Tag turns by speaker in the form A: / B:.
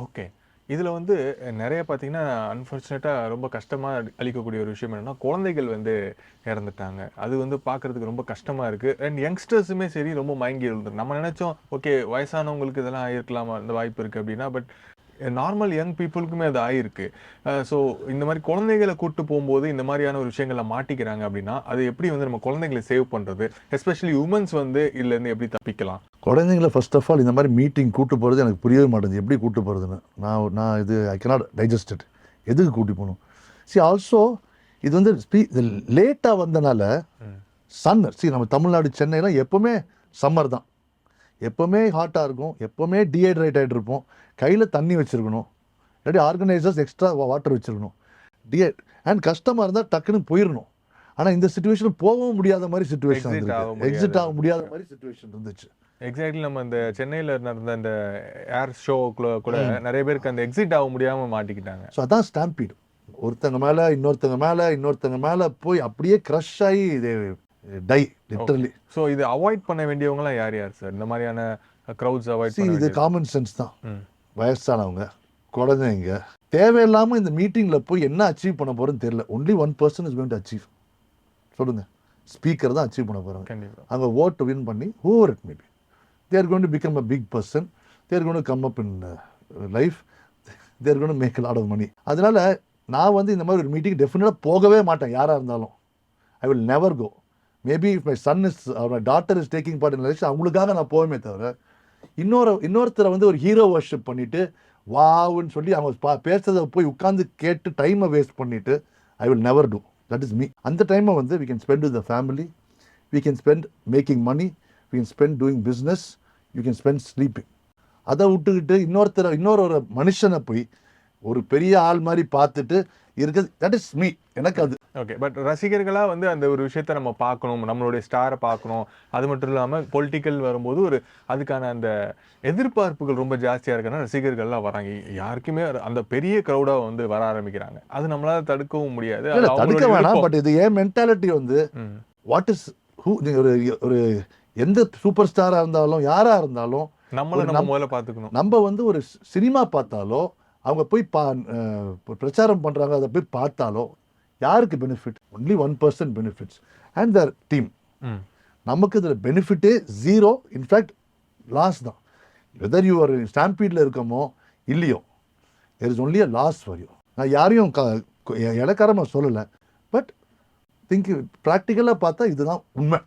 A: Okay. இதில வந்து நெறைய பார்த்தீங்கன்னா, அன்பார்ச்சுனேட்டா ரொம்ப கஷ்டமா அளிக்கக்கூடிய ஒரு விஷயம் என்னன்னா, குழந்தைகள் வந்து இறந்துட்டாங்க. அது வந்து பார்க்கறதுக்கு ரொம்ப கஷ்டமா இருக்கு. அண்ட் யங்ஸ்டர்ஸுமே சரி ரொம்ப மயங்கி விழுந்துரும். நம்ம நெனச்சோம், ஓகே வயசானவங்களுக்கு இதெல்லாம் ஆயிருக்கலாமா? இந்த வாய்ப்பு இருக்கு அப்டின்னா, பட் நார்மல் யங் பீப்பிள்க்குமே அது ஆயிருக்கு. ஸோ இந்த மாரி குழந்தைகள கூட்டு போம்போது, இந்த மாரியான ஒரு விஷயங்கள்ல மாட்டிக்கிறாங்க அப்டின்னா, அது எப்படி வந்து நம்ம குழந்தைகள சேவ் பண்றது? எஸ்பெஷலி வுமன்ஸ் வந்து இதுலருந்து எப்படி தப்பிக்கலாம்?
B: குழந்தைங்கள ஃபர்ஸ்ட் ஆஃப் ஆல் இந்த மாதிரி மீட்டிங் கூட்டு போகிறது எனக்கு புரியவே மாட்டேங்குது. எப்படி கூட்டு போகிறதுன்னு நான் இது ஐ கேனாட் டைஜஸ்ட் இட். எதுக்கு கூட்டி போகணும்? ஆல்சோ இது வந்து இது லேட்டாக வந்தனால நம்ம தமிழ்நாடு சென்னைலாம் எப்போவுமே சம்மர் தான். எப்போவுமே ஹாட்டாக இருக்கும், எப்போவுமே டீஹைட்ரேட் ஆகிட்டு இருப்போம். கையில் தண்ணி வச்சுருக்கணும், இல்லாட்டி ஆர்கனைசர்ஸ் எக்ஸ்ட்ரா வாட்டர் வச்சுருக்கணும். அண்ட் கஷ்டமாக இருந்தால் டக்குன்னு போயிடணும். ஆனால் இந்த சுச்சுவேஷன் போகவும் முடியாத மாதிரி சுச்சுவேஷன் எக்ஸிட் ஆக முடியாத மாதிரி சுச்சுவேஷன் இருந்துச்சு.
A: எக்ஸாக்ட்லி நம்ம இந்த சென்னையில நடந்த அந்த ஏர் ஷோக்குள்ள கூட நிறைய பேருக்கு அந்த எக்ஸிட் ஆக முடியாம மாட்டிக்கிட்டாங்க.
B: ஸோ அதான் ஸ்டாம்பீடு. ஒருத்தங்க மேல இன்னொருத்தங்க மேல போய் அப்படியே கிரஷ் ஆகி டை லிட்டரலி.
A: ஸோ இது அவாய்ட் பண்ண வேண்டியவங்களாம் யார் யார் சார்? இந்த மாதிரியான க்ரௌட்ஸ் அவாய்ட் பண்ண
B: இது காமன் சென்ஸ் தான். வயசானவங்க, குழந்தைங்க தேவையில்லாம இந்த மீட்டிங்ல போய் என்ன அச்சீவ் பண்ண போறேன்னு தெரியல. Only one person is going to achieve. சொல்லுங்க, ஸ்பீக்கர் தான் அச்சீவ் பண்ண போறாங்க. அங்க ஓட் வின் பண்ணி whoever it maybe they are going to become a big person, they are going to come up in life, they are going to make a lot of money. அதனால நான் வந்து இந்த மாதிரி ஒரு மீட்டிங் டெஃபினட்டாக போகவே மாட்டேன். யாராக இருந்தாலும் I will never go. Maybe if my son is my daughter is taking part in election, அவங்களுக்காக நான் போவேமே தவிர இன்னொருத்தரை வந்து ஒரு ஹீரோ வர்ஷிப் பண்ணிட்டு வாவுன்னு சொல்லி அவங்க பேசுறதை போய் உட்காந்து கேட்டு டைமை வேஸ்ட் பண்ணிட்டு I will never do. That is me. அந்த டைமை வந்து we can spend with the family, we can spend making money, we can spend doing business, you can spend sleeping. அதை விட்டுக்கிட்டு இன்னொரு மனுஷனை போய் ஒரு பெரிய ஆள் மாதிரி பார்த்துட்டு இருக்குது, தட் இஸ் மீ. எனக்கு அது
A: ஓகே. பட் ரசிகர்களா வந்து அந்த ஒரு விஷயத்தை நம்ம பார்க்கணும், நம்மளுடைய ஸ்டாரை பார்க்கணும். அது மட்டும் இல்லாமல் பொலிட்டிக்கல் வரும்போது அதுக்கான அந்த எதிர்பார்ப்புகள் ரொம்ப ஜாஸ்தியாக இருக்குன்னா ரசிகர்கள்லாம் வராங்க. யாருக்குமே அந்த பெரிய க்ரௌடாக வந்து வர ஆரம்பிக்கிறாங்க. அது நம்மளால தடுக்கவும் முடியாது.
B: தடுக்க வேணாம். பட் இது ஏன் மென்டாலிட்டி வந்து வாட் இஸ் ஒரு எந்த சூப்பர் ஸ்டாரா இருந்தாலும் யாரா இருந்தாலும்
A: நம்ம முதல்ல பார்த்துக்கணும்.
B: நம்ம வந்து ஒரு சினிமா பார்த்தாலோ அவங்க போய் பிரச்சாரம் பண்றாங்க அதை போய் பார்த்தாலோ யாருக்கு benefit? Only one person benefits and their team. நமக்கு இதில் பெனிஃபிட்டே ஜீரோ. இன்ஃபேக்ட் லாஸ் தான். வெதர் யூ ஒரு ஸ்டாம்பீடில் இருக்கமோ இல்லையோ, there is only a loss for you. நான் யாரையும் இலக்காரமாக சொல்லலை. பட் திங்க் ப்ராக்டிக்கலாக பார்த்தா இதுதான் உண்மை.